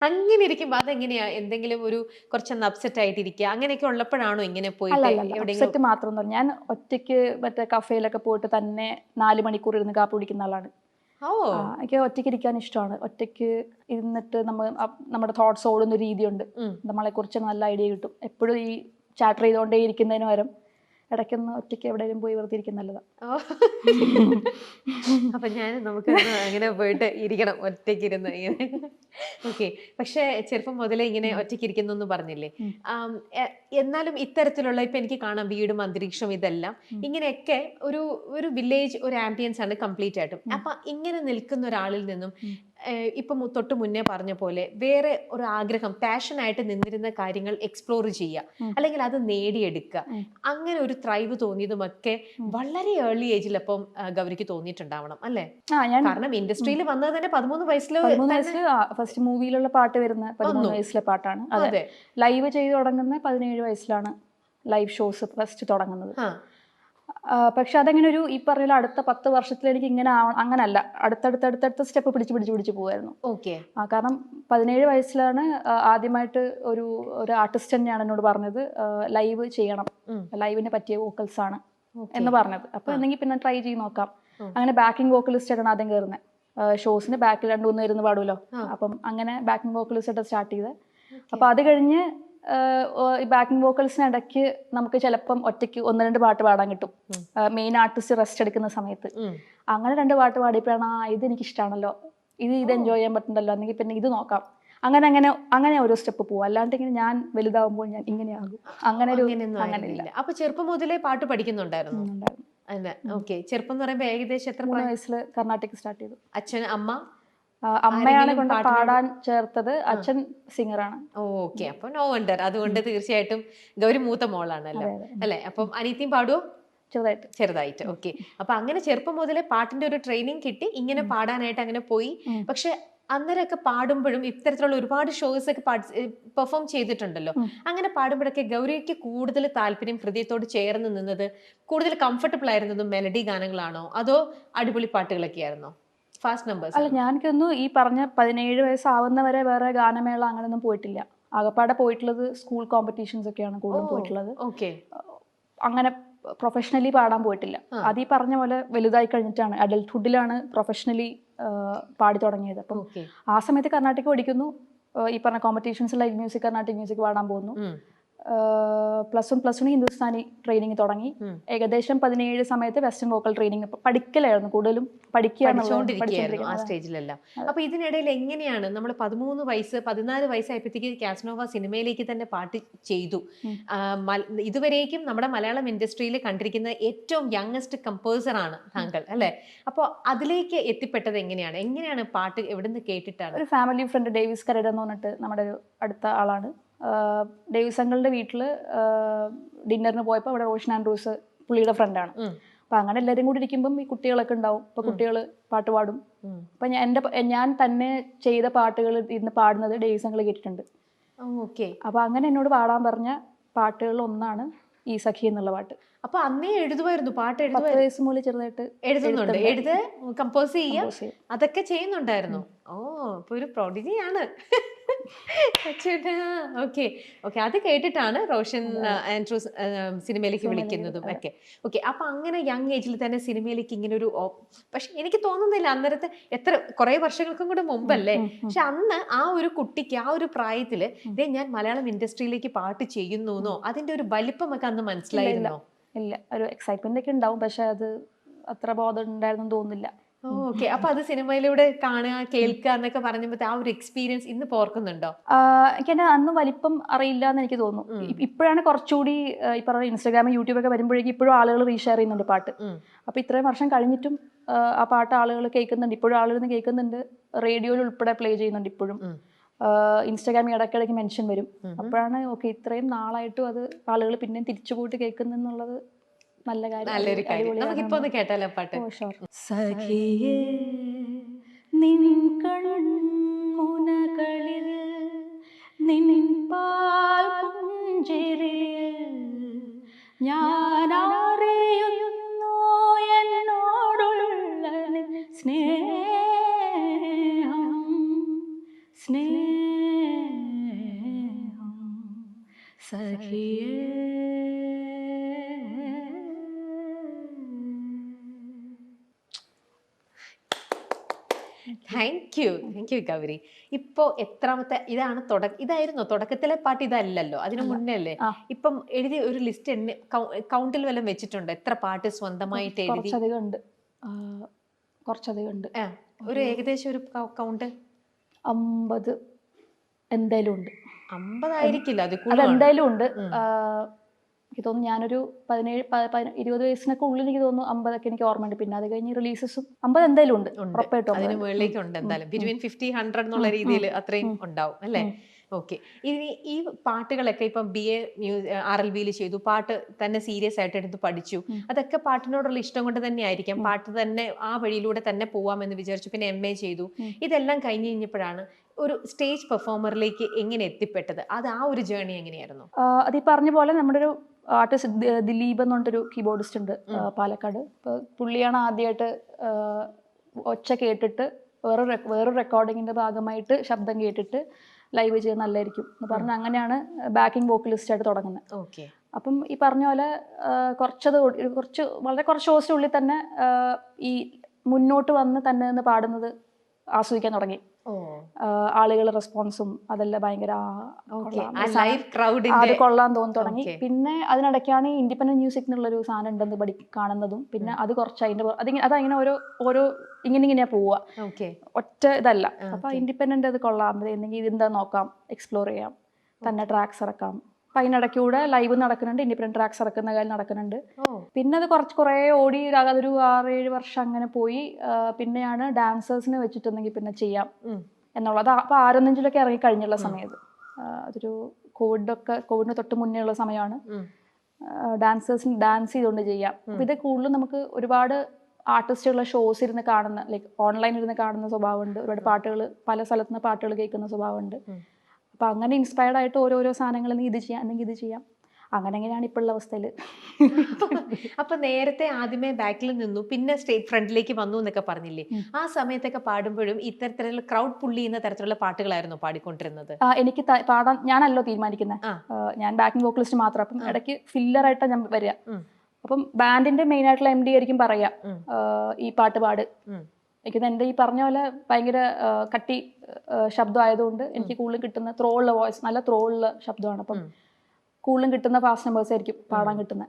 അങ്ങനെ ഇരിക്കുമ്പോ അതെങ്ങനെയാ? എന്തെങ്കിലും ഒരു കുറച്ചൊന്ന് അപ്സെറ്റ് ആയിട്ടിരിക്കുക അങ്ങനെയൊക്കെ ഉള്ളപ്പോഴാണോ ഇങ്ങനെ പോയിട്ട് എവിടെയെങ്കിലും? അപ്സെറ്റ് മാത്രമൊന്നുമല്ല, ഞാൻ ഒറ്റയ്ക്ക് മറ്റേ കഫേയിലൊക്കെ പോയിട്ട് തന്നെ 4 മണിക്കൂർ ഇരുന്ന് കാപ്പി കുടിക്കുന്ന ആളാണ്. ഓ, എനിക്ക് ഒറ്റയ്ക്ക് ഇരിക്കാൻ ഇഷ്ടമാണ്. ഒറ്റയ്ക്ക് ഇരുന്നിട്ട് നമ്മുടെ തോട്ട്സ് ഓടുന്ന രീതിയുണ്ട്. നമ്മളെ കുറിച്ച് നല്ല ഐഡിയ കിട്ടും. എപ്പോഴും ഈ ചാറ്റർ ചെയ്തുകൊണ്ടേ ഇരിക്കുന്നതിന് പകരം ഇടയ്ക്കൊന്ന് ഒറ്റയ്ക്ക് എവിടെയെങ്കിലും പോയി വെറുതെ ഇരിക്കുന്ന നല്ലതാണ്. അപ്പൊ നമുക്ക് അങ്ങനെ പോയിട്ട് ഇരിക്കണം ഒറ്റയ്ക്കിരുന്ന് ഇങ്ങനെ. ഓക്കെ. പക്ഷെ ചെറുപ്പം മുതലേ ഇങ്ങനെ ഒറ്റയ്ക്കിരിക്കുന്നു എന്ന് പറഞ്ഞില്ലേ? എന്നാലും ഇത്തരത്തിലുള്ള ഇപ്പൊ എനിക്ക് കാണാം വീടും അന്തരീക്ഷവും ഇതെല്ലാം ഇങ്ങനെയൊക്കെ ഒരു ഒരു വില്ലേജ് ഒരു ആംബിയൻസ് ആണ് കംപ്ലീറ്റ് ആയിട്ടും. അപ്പൊ ഇങ്ങനെ നിൽക്കുന്ന ഒരാളിൽ നിന്നും ഇപ്പൊ തൊട്ട് മുന്നേ പറഞ്ഞ പോലെ വേറെ ഒരു ആഗ്രഹം പാഷനായിട്ട് നിന്നിരുന്ന കാര്യങ്ങൾ എക്സ്പ്ലോർ ചെയ്യുക, അല്ലെങ്കിൽ അത് നേടിയെടുക്കുക, അങ്ങനെ ഒരു ത്രൈവ് തോന്നിയതുമൊക്കെ വളരെ ഏർലി ഏജിൽ അപ്പം ഗൗരിക്ക് തോന്നിയിട്ടുണ്ടാവണം അല്ലേ? കാരണം ഇൻഡസ്ട്രിയിൽ വന്നത് തന്നെ 13 വയസ്സിൽ ഫസ്റ്റ് മൂവിയിലുള്ള പാട്ട് വരുന്ന 13 വയസ്സിലെ പാട്ടാണ്. അതെ, ലൈവ് ചെയ്ത് തുടങ്ങുന്ന 17 വയസ്സിലാണ് ലൈവ് ഷോസ് ഫസ്റ്റ് തുടങ്ങുന്നത്. പക്ഷെ അതെങ്ങനെ ഒരു ഈ പറഞ്ഞ അടുത്ത 10 വർഷത്തിൽ എനിക്ക് ഇങ്ങനെ അങ്ങനല്ല, അടുത്തടുത്ത സ്റ്റെപ്പ് പിടിച്ച് പോകുമായിരുന്നു. കാരണം 17 വയസ്സിലാണ് ആദ്യമായിട്ട് ഒരു ആർട്ടിസ്റ്റ് തന്നെയാണ് എന്നോട് പറഞ്ഞത് ലൈവ് ചെയ്യണം, ലൈവിന് പറ്റിയ വോക്കൽസ് ആണ് എന്ന് പറഞ്ഞത്. അപ്പൊ എന്തെങ്കിലും പിന്നെ ട്രൈ ചെയ്ത് നോക്കാം. അങ്ങനെ ബാക്കിംഗ് വോക്കലിസ്റ്റ് ആയിട്ടാണ് ആദ്യം കയറുന്നത്. ഷോസിന് ബാക്കിൽ 2-3 ഇരുന്ന് പാടുമല്ലോ, അപ്പം അങ്ങനെ ബാക്കിംഗ് വോക്കലിസ്റ്റ് ആയിട്ട് സ്റ്റാർട്ട് ചെയ്തത്. അപ്പൊ അത് കഴിഞ്ഞ് ഈ ബാക്കിംഗ് വോക്കൽസിന് ഇടയ്ക്ക് നമുക്ക് ചിലപ്പം ഒറ്റയ്ക്ക് 1-2 പാട്ട് പാടാൻ കിട്ടും, മെയിൻ ആർട്ടിസ്റ്റ് റെസ്റ്റ് എടുക്കുന്ന സമയത്ത്. അങ്ങനെ 2 പാട്ട് പാടിയപ്പോഴാണ് ഇത് എനിക്ക് ഇഷ്ടമാണല്ലോ, ഇത് എൻജോയ് ചെയ്യാൻ പറ്റുന്നുണ്ടല്ലോ, അല്ലെങ്കിൽ പിന്നെ ഇത് നോക്കാം. അങ്ങനെ ഓരോ സ്റ്റെപ്പ് പോകും. അല്ലാണ്ട് ഇങ്ങനെ ഞാൻ വലുതാവുമ്പോൾ ഞാൻ ഇങ്ങനെയാകും അങ്ങനെയില്ല. അപ്പൊ ചെറുപ്പം മുതലേ പാട്ട് പഠിക്കുന്നുണ്ടായിരുന്നു? ഓക്കെ. ചെറുപ്പം എന്ന് പറയുമ്പോൾ ഏകദേശം എത്ര 3 വയസ്സിൽ കർണാട്ടിക് സ്റ്റാർട്ട് ചെയ്തു. അച്ഛൻ അമ്മയാണ് കൊണ്ട് പാടാൻ ചേർത്തത്, അച്ഛൻ സിംഗറാണ്. ഓക്കെ. അപ്പൊ നോ വണ്ടർ. അതുകൊണ്ട് തീർച്ചയായിട്ടും ഗൗരി മൂത്ത മോളാണല്ലോ അല്ലെ? അപ്പം അനിയത്തിയും പാടുവോ? ചെറുതായിട്ട്. ഓക്കെ. അപ്പൊ അങ്ങനെ ചെറുപ്പം മുതലേ പാട്ടിന്റെ ഒരു ട്രെയിനിങ് കിട്ടി, ഇങ്ങനെ പാടാനായിട്ട് അങ്ങനെ പോയി. പക്ഷെ അന്നേരമൊക്കെ പാടുമ്പോഴും ഇത്തരത്തിലുള്ള ഒരുപാട് ഷോസ് ഒക്കെ പെർഫോം ചെയ്തിട്ടുണ്ടല്ലോ. അങ്ങനെ പാടുമ്പോഴൊക്കെ ഗൗരിക്ക് കൂടുതൽ താല്പര്യം ഹൃദയത്തോട് ചേർന്ന് നിന്നത്, കൂടുതൽ കംഫർട്ടബിൾ ആയിരുന്നതും മെലഡി ഗാനങ്ങളാണോ അതോ അടിപൊളി പാട്ടുകളൊക്കെ ആയിരുന്നോ? Fast numbers? അല്ല, ഞാനിക്കൊന്നു ഈ പറഞ്ഞ 17 വയസ്സാവുന്നവരെ വേറെ ഗാനമേള അങ്ങനെയൊന്നും പോയിട്ടില്ല. ആകപ്പാടെ പോയിട്ടുള്ളത് സ്കൂൾ കോമ്പറ്റീഷൻസ് ഒക്കെയാണ് കൂടുതലും പോയിട്ടുള്ളത്. അങ്ങനെ പ്രൊഫഷണലി പാടാൻ പോയിട്ടില്ല. അത് ഈ പറഞ്ഞ പോലെ വലുതായി കഴിഞ്ഞിട്ടാണ്, അഡൽട്ട്ഹുഡിലാണ് പ്രൊഫഷണലി പാടി തുടങ്ങിയത്. അപ്പം ആ സമയത്ത് കർണാട്ടിക് പഠിക്കുന്നു, ഈ പറഞ്ഞ competitions live music, Carnatic music പാടാൻ പോകുന്നു. പ്ലസ് വൺ ഹിന്ദുസ്ഥാനി ട്രെയിനിങ് തുടങ്ങി. ഏകദേശം 17 സമയത്ത് വെസ്റ്റേൺ വോക്കൽ ട്രെയിനിങ് പഠിക്കലായിരുന്നു, കൂടുതലും പഠിച്ചുകൊണ്ടിരിക്കുകയായിരുന്നു ആ സ്റ്റേജിലെല്ലാം. അപ്പൊ ഇതിനിടയിൽ എങ്ങനെയാണ് നമ്മൾ 13 വയസ്സ് 14 വയസ്സായപ്പോഴത്തേക്ക് കാസനോവ സിനിമയിലേക്ക് തന്നെ പാട്ട് ചെയ്തു. ഇതുവരേക്കും നമ്മുടെ മലയാളം ഇൻഡസ്ട്രിയിൽ കണ്ടിരിക്കുന്ന ഏറ്റവും യങ്ങസ്റ്റ് കമ്പോസർ ആണ് താങ്കൾ അല്ലെ? അപ്പോൾ അതിലേക്ക് എത്തിപ്പെട്ടത് എങ്ങനെയാണ് പാട്ട് എവിടുന്ന് കേട്ടിട്ടാണ്? ഒരു ഫാമിലി ഫ്രണ്ട് ഡേവിസ് കരട് എന്ന് പറഞ്ഞിട്ട് നമ്മുടെ ഒരു അടുത്ത ആളാണ്. ഡേവിസ് അങ്കിളുടെ വീട്ടിൽ ഡിന്നറിന് പോയപ്പോൾ അവിടെ റോഷൻ ആൻഡ്രൂസ് പുള്ളിയുടെ ഫ്രണ്ടാണ്. അപ്പം അങ്ങനെ എല്ലാവരും കൂടി ഇരിക്കുമ്പം ഈ കുട്ടികളൊക്കെ ഉണ്ടാവും. അപ്പോൾ കുട്ടികൾ പാട്ട് പാടും. അപ്പം ഞാൻ തന്നെ ചെയ്ത പാട്ടുകൾ ഇരുന്ന് പാടുന്നത് ഡേവിസ് അങ്കിൾ കേട്ടിട്ടുണ്ട്. അപ്പം അങ്ങനെ എന്നോട് പാടാൻ പറഞ്ഞ പാട്ടുകളിൽ ഒന്നാണ് ഈ സഖി എന്നുള്ള പാട്ട്. അപ്പൊ അന്നേ എഴുതുമായിരുന്നു പാട്ട്? 10 വയസ്സ് മുതൽ ചെറുതായിട്ട് എഴുതുന്നുണ്ട്, കമ്പോസ് ചെയ്യുക അതൊക്കെ ചെയ്യുന്നുണ്ടായിരുന്നു. ഇപ്പൊ ഒരു പ്രൊഡിജിയാണ്. ഓക്കെ. അത് കേട്ടിട്ടാണ് റോഷൻ ആൻഡ്രൂസ് സിനിമയിലേക്ക് വിളിക്കുന്നതും ഒക്കെ. ഓക്കെ. അപ്പൊ അങ്ങനെ യങ് ഏജിൽ തന്നെ സിനിമയിലേക്ക് ഇങ്ങനെ ഒരു, പക്ഷെ എനിക്ക് തോന്നുന്നില്ല അന്നേരത്തെ കുറെ വർഷങ്ങൾക്കും കൂടെ മുമ്പല്ലേ, പക്ഷെ അന്ന് ആ ഒരു കുട്ടിക്ക് ആ ഒരു പ്രായത്തില് ഞാൻ മലയാളം ഇൻഡസ്ട്രിയിലേക്ക് പാട്ട് ചെയ്യുന്നു അതിന്റെ ഒരു വലിപ്പമൊക്കെ അന്ന് മനസ്സിലായിരുന്നോ? ഇല്ല, ഒരു എക്സൈറ്റ്മെന്റ് ഒക്കെ ഉണ്ടാവും, പക്ഷെ അത് അത്ര ബോധം ഉണ്ടായിരുന്നു തോന്നുന്നില്ല. ഓക്കെ. അപ്പൊ അത് സിനിമയിലൂടെ കാണുക കേൾക്കുക എന്നൊക്കെ പറഞ്ഞപ്പോ ആ ഒരു എക്സ്പീരിയൻസ് ഇന്ന് ഓർക്കുന്നുണ്ടോ? എനിക്ക് അന്ന് വലിപ്പം അറിയില്ല എന്ന് എനിക്ക് തോന്നുന്നു. ഇപ്പോഴാണ് കുറച്ചുകൂടി ഈ പറഞ്ഞ ഇൻസ്റ്റാഗ്രാം യൂട്യൂബ് ഒക്കെ വരുമ്പോഴേക്കും ഇപ്പോഴും ആളുകൾ റീഷെയർ ചെയ്യുന്നുണ്ട് പാട്ട്. അപ്പൊ ഇത്രയും വർഷം കഴിഞ്ഞിട്ടും ആ പാട്ട് ആളുകൾ കേൾക്കുന്നുണ്ട്, ഇപ്പോഴും ആളുകൾ കേൾക്കുന്നുണ്ട്, റേഡിയോയിൽ ഉൾപ്പെടെ പ്ലേ ചെയ്യുന്നുണ്ട് ഇപ്പോഴും. ഇൻസ്റ്റാഗ്രാമിൽ ഇടയ്ക്കിടയ്ക്ക് മെൻഷൻ വരും. അപ്പോഴാണ് ഓക്കെ ഇത്രയും നാളായിട്ടും അത് ആളുകൾ പിന്നെയും തിരിച്ചു പോയിട്ട് കേൾക്കുന്നുള്ളത് നല്ല കാര്യം. നമുക്കിപ്പോ ഒന്ന് കേട്ടാലോ പാട്ട്? സഖിയേ നിൻ കൺമുനകളിൽ നിൻ പാൽ പുഞ്ചിരിയിൽ ഞാൻ അറിയുന്നു എന്നോടുള്ള സ്നേഹം താങ്ക് യു ഗൗരി. ഇപ്പോ എത്രാമത്തെ ഇതാണ്? ഇതായിരുന്നോ തുടക്കത്തിലെ പാട്ട്? ഇതല്ലല്ലോ, അതിനു മുന്നേ അല്ലേ? ഇപ്പം എഴുതി ഒരു ലിസ്റ്റ് കൗണ്ടിൽ വല്ലതും വെച്ചിട്ടുണ്ടോ? എത്ര പാട്ട് സ്വന്തമായിട്ട് എഴുതി? കുറച്ചധികം ഉണ്ട്. ഒരു ഏകദേശം ഒരു കൗണ്ട്? 50 എന്തായാലും ഉണ്ട്. 50 ആയിരിക്കില്ല, അതെന്തായാലും ഉണ്ട്. എനിക്ക് തോന്നുന്നു ഞാനൊരു 17-20 വയസ്സിനൊക്കെ ഉള്ളിൽ എനിക്ക് തോന്നുന്നു 50 എനിക്ക് ഓർമ്മയുണ്ട്. പിന്നെ അത് കഴിഞ്ഞ് റിലീസസും 50 എന്തായാലും ഉണ്ട്, ഉറപ്പായിട്ടും. അതിന് മുകളിലേക്ക് ഉണ്ട് എന്തായാലും. ബിറ്റ്വീൻ 50-100 എന്നുള്ള രീതിയിൽ അത്രയും ഉണ്ടാവും അല്ലേ? ഓക്കെ. ഇനി ഈ പാട്ടുകളൊക്കെ ഇപ്പം BA RLB ചെയ്തു, പാട്ട് തന്നെ സീരിയസ് ആയിട്ട് എടുത്ത് പഠിച്ചു. അതൊക്കെ പാട്ടിനോടുള്ള ഇഷ്ടം കൊണ്ട് തന്നെ ആയിരിക്കാം. പാട്ട് തന്നെ ആ വഴിയിലൂടെ തന്നെ പോവാമെന്ന് വിചാരിച്ചു. പിന്നെ MA ചെയ്തു. ഇതെല്ലാം കഴിഞ്ഞ് കഴിഞ്ഞപ്പോഴാണ് ഒരു സ്റ്റേജ് പെർഫോമറിലേക്ക് എങ്ങനെ എത്തിപ്പെട്ടത്? അത് ആ ഒരു ജേർണി എങ്ങനെയായിരുന്നു? അത് ഈ പറഞ്ഞ പോലെ നമ്മുടെ ഒരു ആർട്ടിസ്റ്റ് ദിലീപ് എന്ന് പറഞ്ഞിട്ടൊരു കീബോർഡിസ്റ്റ് ഉണ്ട് പാലക്കാട്. പുള്ളിയാണ് ആദ്യമായിട്ട് ഒച്ച കേട്ടിട്ട് വേറൊരു റെക്കോർഡിങ്ങിന്റെ ഭാഗമായിട്ട് ശബ്ദം കേട്ടിട്ട് ലൈവ് ചെയ്ത് നല്ലതായിരിക്കും എന്ന് പറഞ്ഞ് അങ്ങനെയാണ് ബാക്കിംഗ് വോക്കലിസ്റ്റ് ആയിട്ട് തുടങ്ങുന്നത്. അപ്പം ഈ പറഞ്ഞ പോലെ വളരെ കുറച്ച് ഷോസിനുള്ളിൽ തന്നെ ഈ മുന്നോട്ട് വന്ന് തന്നെ നിന്ന് പാടുന്നത് ആസ്വദിക്കാൻ തുടങ്ങി. ആളുകളുടെ റെസ്പോൺസും അതെല്ലാം ഭയങ്കര അത് കൊള്ളാൻ തോന്നി തുടങ്ങി. പിന്നെ അതിനിടയ്ക്കാണ് ഈ ഇൻഡിപെൻഡന്റ് മ്യൂസിക് എന്നുള്ളൊരു സാധനം ഉണ്ടെന്ന് കാണുന്നതും. പിന്നെ അത് കുറച്ച് അതങ്ങനെ ഓരോ ഇങ്ങനെയാ പോവുക, ഒറ്റ ഇതല്ല. അപ്പൊ ഇൻഡിപെൻഡന്റ് അത് കൊള്ളാം, എന്തെങ്കിലും ഇതെന്താ നോക്കാം, എക്സ്പ്ലോർ ചെയ്യാം, തന്നെ ട്രാക്സ് ഇറക്കാം. അപ്പൊ അതിനിടയ്ക്കൂടെ ലൈവ് നടക്കുന്നുണ്ട്, ഇൻഡിപെൻഡന്റ് ട്രാക്സ് ഇറക്കുന്ന കാര്യം നടക്കുന്നുണ്ട്. പിന്നെ അത് കുറേ ഓടി അതൊരു 6-7 വർഷം അങ്ങനെ പോയി. പിന്നെയാണ് ഡാൻസേഴ്സിനെ വെച്ചിട്ടുണ്ടെങ്കിൽ പിന്നെ ചെയ്യാം എന്നുള്ളത്. അപ്പൊ 6-5 ഇറങ്ങി കഴിഞ്ഞുള്ള സമയത്ത്, അതൊരു കോവിഡിന് തൊട്ട് മുന്നേ ഉള്ള സമയമാണ്. ഡാൻസേഴ്സിന് ഡാൻസ് ചെയ്തുകൊണ്ട് ചെയ്യാം. അപ്പൊ ഇത് കൂടുതലും നമുക്ക് ഒരുപാട് ആർട്ടിസ്റ്റുകളുടെ ഷോസ് ഇരുന്ന് കാണുന്ന, ലൈക്ക് ഓൺലൈൻ ഇരുന്ന് കാണുന്ന സ്വഭാവമുണ്ട്. ഒരുപാട് പാട്ടുകൾ, പല സ്ഥലത്തുനിന്ന് പാട്ടുകൾ കേൾക്കുന്ന സ്വഭാവമുണ്ട്. അപ്പൊ അങ്ങനെ ഇൻസ്പയർഡ് ആയിട്ട് ഓരോരോ സാധനങ്ങളിൽ ഇത് ചെയ്യാം, അല്ലെങ്കിൽ ഇത് ചെയ്യാം, അങ്ങനെയാണ് ഇപ്പോഴുള്ള അവസ്ഥയിൽ. അപ്പൊ നേരത്തെ ആദ്യമേ ബാക്കിൽ നിന്നു, പിന്നെ സ്റ്റേജ് ഫ്രണ്ടിലേക്ക് വന്നു എന്നൊക്കെ പറഞ്ഞില്ലേ? ആ സമയത്തൊക്കെ പാടുമ്പോഴും ഇത്തരത്തിലുള്ള ക്രൗഡ് പുള്ളി ചെയ്യുന്ന തരത്തിലുള്ള പാട്ടുകളായിരുന്നു പാടിക്കൊണ്ടിരുന്നത്? എനിക്ക് പാടാൻ ഞാനല്ലോ തീരുമാനിക്കുന്നത്, ഞാൻ ബാക്കിംഗ് വോക്കലിസ്റ്റ് മാത്രം. അപ്പം ഇടയ്ക്ക് ഫില്ലറായിട്ടാണ് ഞാൻ വരിക. അപ്പം ബാൻഡിന്റെ മെയിൻ ആയിട്ടുള്ള MD ആയിരിക്കും പറയാ ഈ പാട്ട് പാട്. എനിക്ക് എന്റെ ഈ പറഞ്ഞ പോലെ ഭയങ്കര കട്ടി ശബ്ദമായതുകൊണ്ട് എനിക്ക് കൂടുതലും കിട്ടുന്ന ത്രോ ഉള്ള വോയിസ്, നല്ല ത്രോ ഉള്ള ശബ്ദമാണ്. അപ്പം കൂടുതലും കിട്ടുന്ന ഫാസ്റ്റ് നമ്പേഴ്സ് ആയിരിക്കും പാടാൻ കിട്ടുന്നത്.